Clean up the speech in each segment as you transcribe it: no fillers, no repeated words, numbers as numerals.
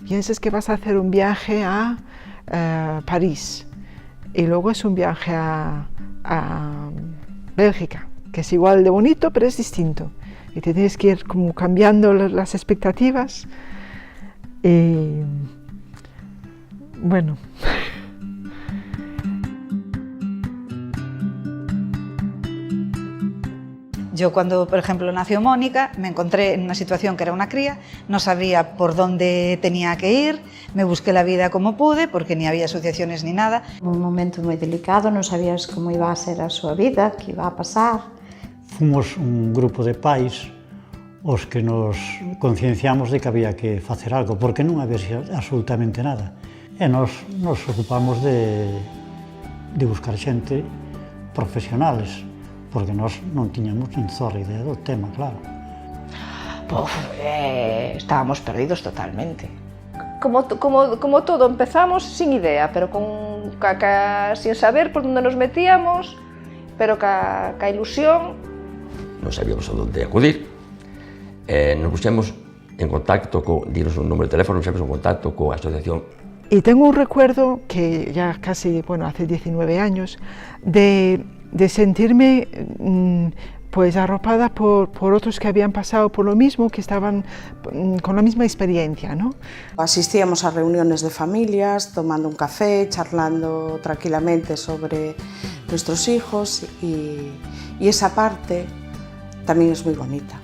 piensas que vas a hacer un viaje a París y luego es un viaje a Bélgica, que es igual de bonito pero es distinto y te tienes que ir como cambiando las expectativas y bueno. Yo cuando, por ejemplo, nació Mónica, me encontré en una situación que era una cría, no sabía por dónde tenía que ir, me busqué la vida como pude, porque ni había asociaciones ni nada. Un momento moi delicado, non sabías como iba a ser a súa vida, que iba a pasar. Fomos un grupo de pais os que nos concienciamos de que había que facer algo, porque non había absolutamente nada. E nos ocupamos de buscar xente profesionales, porque nós non tiñamos nin zorra idea do tema, claro. Estábamos perdidos totalmente. Como todo, empezamos sin idea, pero sin saber por onde nos metíamos, pero ca ilusión. Non sabíamos a onde acudir. Nos puxemos en contacto, dinos un número de teléfono, nos puxemos en contacto coa asociación. Y tengo un recuerdo que ya casi, bueno, hace 19 años, de sentirme pues arropada por otros que habían pasado por lo mismo, que estaban con la misma experiencia, ¿no? Asistíamos a reuniones de familias, tomando un café, charlando tranquilamente sobre nuestros hijos y esa parte también es muy bonita.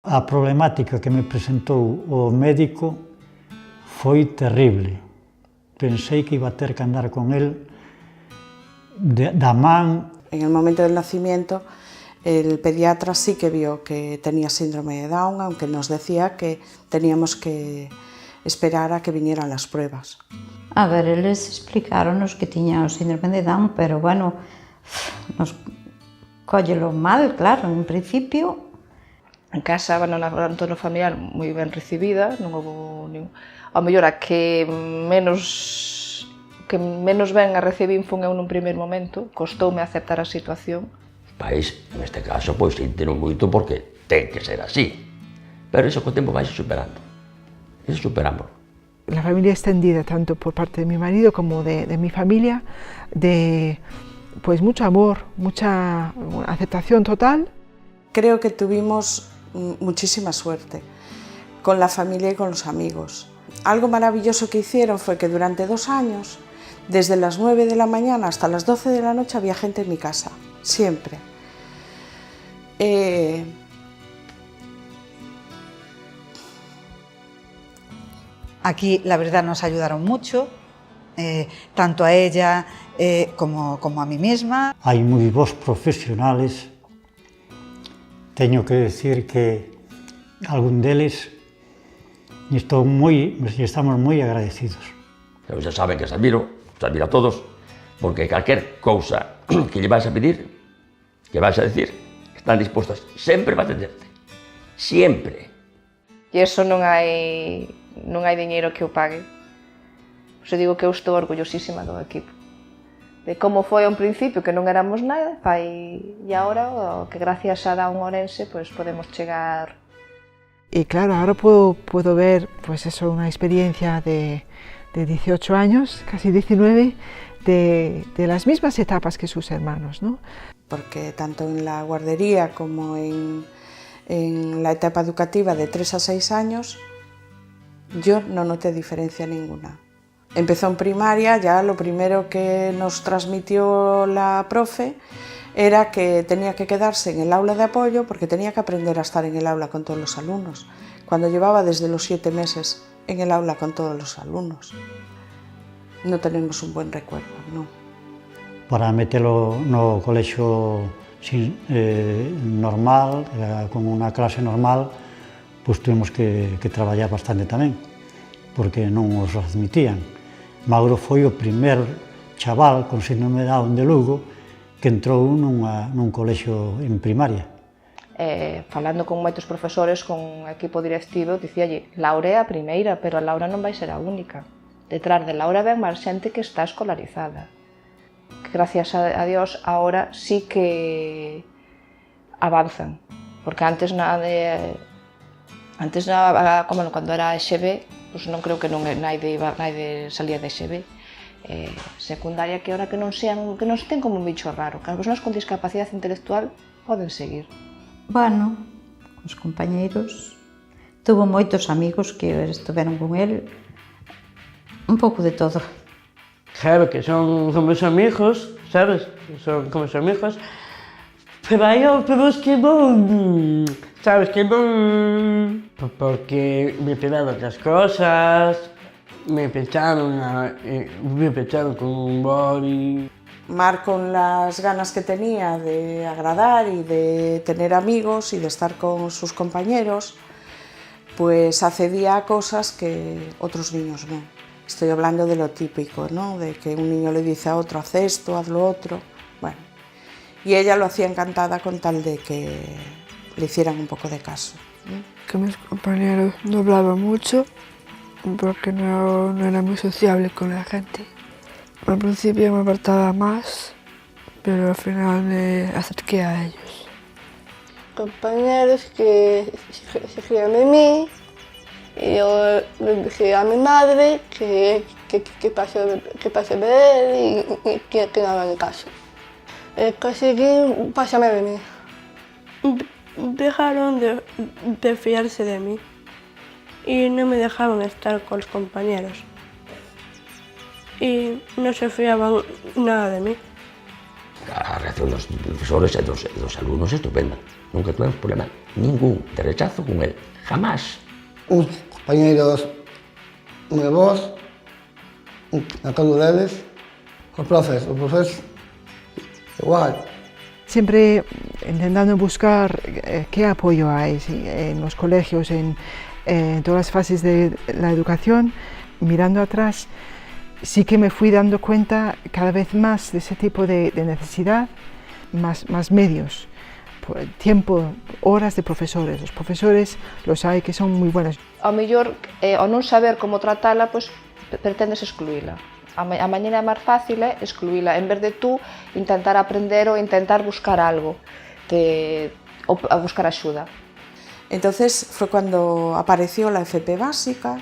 A problemática que me presentou o médico foi terrible. Pensei que iba a ter que andar con él da man. En el momento del nacimiento, el pediatra sí que vio que tenía síndrome de Down, aunque nos decía que teníamos que esperar a que vinieran las pruebas. A ver, eles explicaronos que tiña o síndrome de Down, pero bueno, nos cóllelo mal, claro, en principio. En casa, no entorno familiar moi ben recibida, non houve ao mellor a que menos ben a recibín fun eu nun primeiro momento, costoume aceptar a situación. Os pais, neste caso, pois sinteron moito porque ten que ser así, pero iso co tempo vai superando, iso superámoslo. La familia extendida, tanto por parte de mi marido como de mi familia, de pues mucho amor, mucha aceptación total. Creo que tuvimos muchísima suerte con la familia y con los amigos. Algo maravilloso que hicieron fue que durante 2 años, desde las 9 de la mañana hasta las 12 de la noche había gente en mi casa, siempre. Aquí, la verdad, nos ayudaron mucho, tanto a ella como a mí misma. Hai moi bons profesionales. Teño que decir que algún deles estamos moi agradecidos. Pero xa saben que os admiro a todos, porque calquer cousa que lle vais a pedir, que vais a decir, están dispostas sempre para atenderte. Sempre. E iso non hai diñeiro que o pague. Pois digo que eu estou orgullosísima do equipo. De como foi ao principio, que non éramos nada, e agora que gracias a Down Ourense pues, podemos chegar. Y claro, ahora puedo ver pues eso, una experiencia de 18 años, casi 19, de las mismas etapas que sus hermanos, ¿no? Porque tanto en la guardería como en la etapa educativa de 3 a 6 años, yo no noté diferencia ninguna. Empezó en primaria, ya lo primero que nos transmitió la profe era que tenía que quedarse en el aula de apoyo porque tenía que aprender a estar en el aula con todos los alumnos, cuando llevaba desde los 7 meses en el aula con todos los alumnos. No tenemos un buen recuerdo, no. Para metelo no colexio normal, con unha clase normal, pues tuvimos que traballar bastante tamén, porque non os admitían. Mauro foi o primer chaval con síndrome de Down de Lugo que entrou nun colexio en primaria. Falando con moitos profesores, con o equipo directivo, dicíalle, Laura é a primeira, pero a Laura non vai ser a única. Detrás de Laura ven máis xente que está escolarizada. Que gracias a Dios, ahora sí que avanzan, porque antes como cando era EXB, pois non creo que naide salía de EXB, secundaria que ahora que non se ten como un bicho raro, que as persoas con discapacidade intelectual poden seguir. Bueno, os compañeiros, tuvo moitos amigos que estiveron con el, un pouco de todo. Claro que son meus amigos, sabes? Son como meus amigos, pero hai outros que non, sabes, que non, porque me pegaron outras cosas, me pecharon con un boli. Mar, con las ganas que tenía de agradar y de tener amigos y de estar con sus compañeros, pues accedía a cosas que otros niños no. Estoy hablando de lo típico, ¿no? De que un niño le dice a otro, haz esto, haz lo otro. Bueno, y ella lo hacía encantada con tal de que le hicieran un poco de caso. Que mis compañeros no hablaban mucho porque no era muy sociable con la gente. Al principio me apartaba más, pero al final me acerqué a ellos. Compañeros que se rían de mí, y yo le dije a mi madre que pase de él y que no hagan caso. Conseguí pasarme de mí. Dejaron de fiarse de mí y no me dejaban estar con los compañeros. Y no se fiaban nada de mí. A reacción dos profesores e dos alumnos é estupenda. Nunca tuvemos problema ningún de rechazo con él, jamás. Uns compañeiros moi bons, a todos deles, os profes igual. Siempre intentando buscar qué apoyo hay en los colegios, en todas las fases de la educación, mirando atrás, sí que me fui dando cuenta cada vez más de ese tipo de necesidad, más medios, tiempo, horas de profesores. Los profesores los hay que son muy buenos. Ao mellor, ao non saber como tratala, pois pretendes excluíla. A maneira máis fácil é excluíla, en vez de tú intentar aprender ou intentar buscar algo, a buscar axuda. Entonces fue cuando apareció la FP básica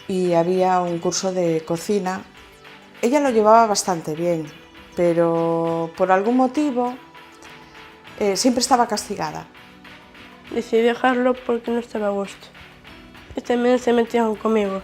y había un curso de cocina. Ella lo llevaba bastante bien, pero por algún motivo siempre estaba castigada. Decidí dejarlo porque no estaba a gusto. Y también se metían conmigo.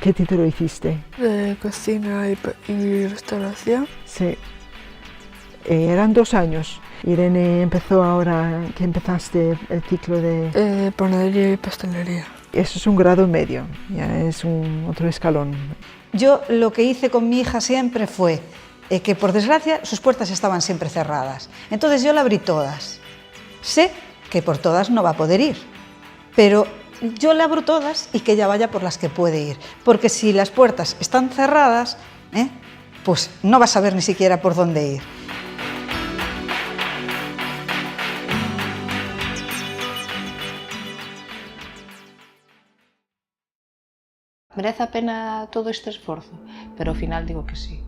¿Qué título hiciste? De cocina y restauración. Sí. Eran 2 años. Irene empezó ahora, que empezaste el ciclo de... Panadería y pastelería. Eso es un grado medio, ya es otro escalón. Yo lo que hice con mi hija siempre fue que, por desgracia, sus puertas estaban siempre cerradas. Entonces yo la abrí todas. Sé que por todas no va a poder ir, pero yo le abro todas y que ella vaya por las que puede ir. Porque si las puertas están cerradas, pues no vas a saber ni siquiera por dónde ir. Merece a pena todo este esforzo? Pero ao final digo que sí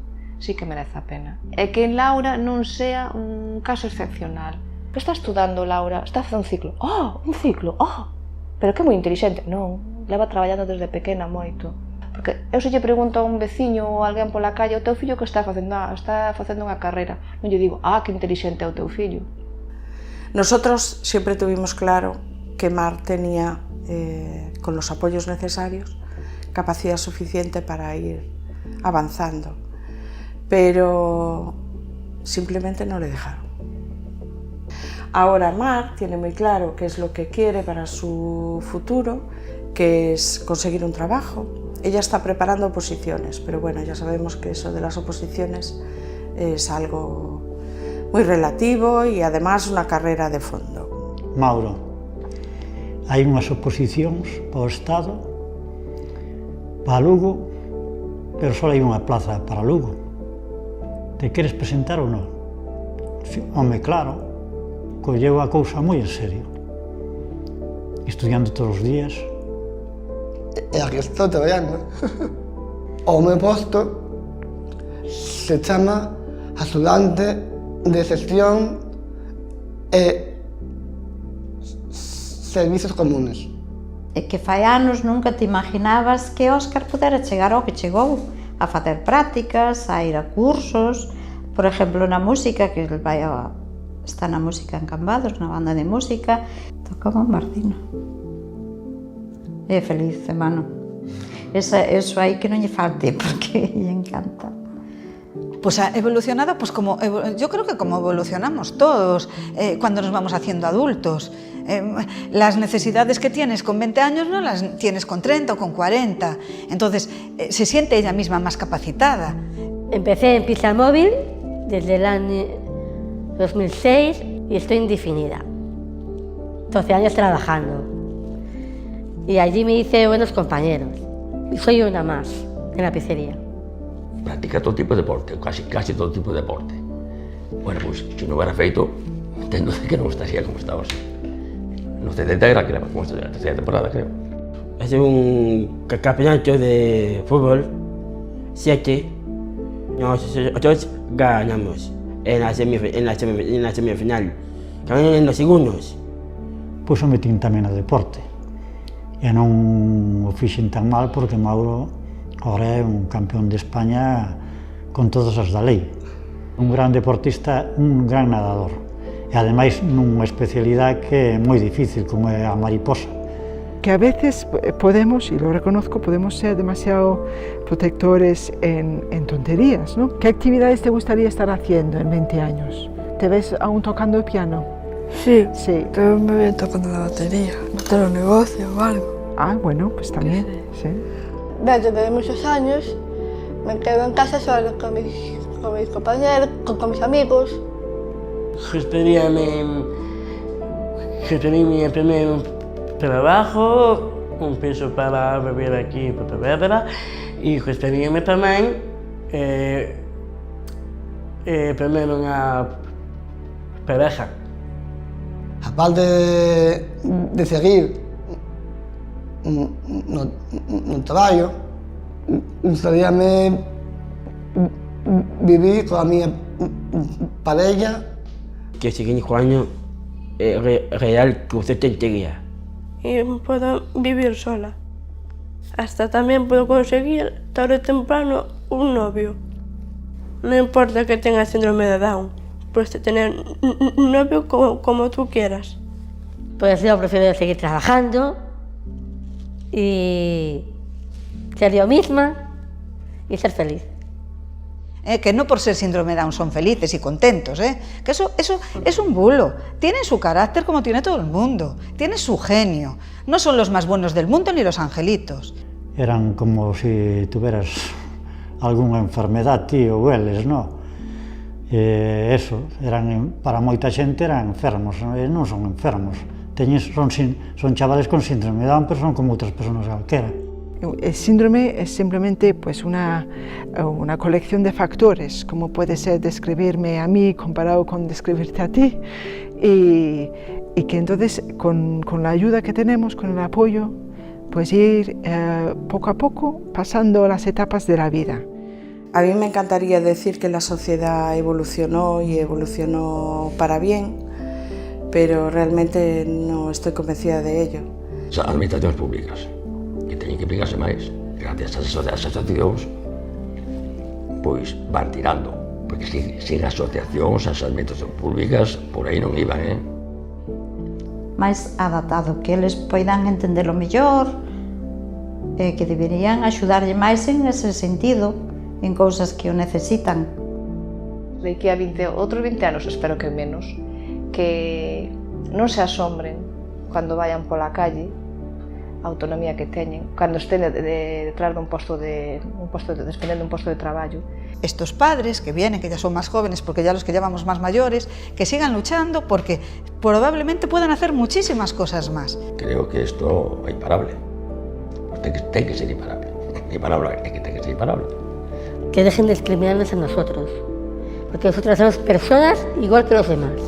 que merece a pena. E que en Laura non sea un caso excepcional. Que está estudando Laura? Está a facer un ciclo. Oh, un ciclo, oh! Pero que moi inteligente. Non, leva traballando desde pequena moito. Porque eu se lle pregunto a un veciño ou alguén pola calle, o teu fillo que está facendo? Está facendo unha carreira. Non lle digo, que inteligente é o teu fillo. Nosotros siempre tuvimos claro que Mar tenía, con los apoyos necesarios, capacidad suficiente para ir avanzando, pero simplemente no le dejaron. Ahora Mar tiene muy claro qué es lo que quiere para su futuro, que es conseguir un trabajo. Ella está preparando oposiciones, pero bueno, ya sabemos que eso de las oposiciones es algo muy relativo y además una carrera de fondo. Mauro, hai unhas oposicións para o Estado, para Lugo, pero só hai unha plaza para Lugo. Te queres presentar ou non? Home, claro, colleu a cousa moi en serio. Estudiando todos os días. E aquí estou traballando. O meu posto se chama Axudante de Xestión e servizos comunes. E que fai anos nunca te imaginabas que Óscar pudera chegar ao que chegou, a facer prácticas, a ir a cursos, por exemplo, na música, que está na música en Cambados, na banda de música, toca bombardino. É feliz, hermano. Eso aí que non lle falte, porque lle encanta. Pues ha evolucionado, pues como yo creo que como evolucionamos todos cuando nos vamos haciendo adultos. Las necesidades que tienes con 20 años no las tienes con 30 o con 40. Entonces, se siente ella misma más capacitada. Empecé en Pixelmóvil desde el año 2006 y estoy indefinida. 12 años trabajando. Y allí me hice buenos compañeros. Y soy una más en la pizzería. Practica todo tipo de deporte, casi todo tipo de deporte. Bueno, pues si no hubiera feito, entendo que non estaría como estaba así. No 70 era, creo, como esta la tercera temporada, creo. Es un campeonato de fútbol, 7. Nosotros ganamos en la semifinal. También en los segundos. Pois o metín tamén no deporte. E non o fixen tan mal porque Mauro agora é un campeón de España con todas as da lei. Un gran deportista, un gran nadador. E ademais nunha especialidade que é moi difícil, como é a mariposa. Que a veces podemos, y lo reconozco, podemos ser demasiado protectores en tonterías, ¿no? ¿Qué actividades te gustaría estar haciendo en 20 años? ¿Te ves aún tocando el piano? Sí, Sí. también me veo tocando la batería, montar un negocio o algo. Ah, bueno, pues también, sí. Desde muchos años me quedo en casa solo con mis compañeros, con mis amigos. Gustaría mi primer trabajo, un piso para vivir aquí para Pontevedra, y gustaría también tener una pareja. Aparte de seguir no traballo, gustaríame vivir con a miña parella. Que seguir jugando real que usted tentaría. Y puedo vivir sola. Hasta también puedo conseguir, tarde o temprano, un novio. No importa que tenga síndrome de Down, puedes tener un novio como tú quieras. Pues yo prefiero seguir trabajando y ser yo misma y ser feliz. Que no por ser síndrome de Down son felices y contentos, que eso es un bulo. Tienen su carácter como tiene todo el mundo, tienen su genio. No son los más buenos del mundo ni los angelitos. Eran como si tuvieras alguna enfermedad, ti ou eles, non? Eso, para moita xente eran enfermos, non son enfermos. Son chavales con síndrome de Down, pero son como outras personas calquera. El síndrome es simplemente pues, una colección de factores, como puede ser describirme a mí comparado con describirte a ti, y que entonces con la ayuda que tenemos, con el apoyo, pues ir poco a poco pasando las etapas de la vida. A mí me encantaría decir que la sociedad evolucionó y evolucionó para bien, pero realmente no estoy convencida de ello. As administracións públicas que teñen que implicarse máis, gracias ás asociacións, pois van tirando, porque sin asociacións, as administracións públicas, por aí non iban, máis adaptado, que eles poidan entendelo mellor, que deberían axudarlle máis en ese sentido, en cousas que o necesitan. De aquí a outros 20 anos, espero que menos, que non se asombren cando vayan pola calle, a autonomía que teñen, cando estén detrás despendendo un posto de traballo. Estos padres que vienen, que ya son más jóvenes, porque ya los que llevamos más mayores, que sigan luchando porque probablemente puedan hacer muchísimas cosas más. Creo que esto é imparable. Pues ten que ser imparable. Imparable é que ten que ser imparable. Que dejen de discriminarnos a nosotros, porque nosotros somos personas igual que los demás.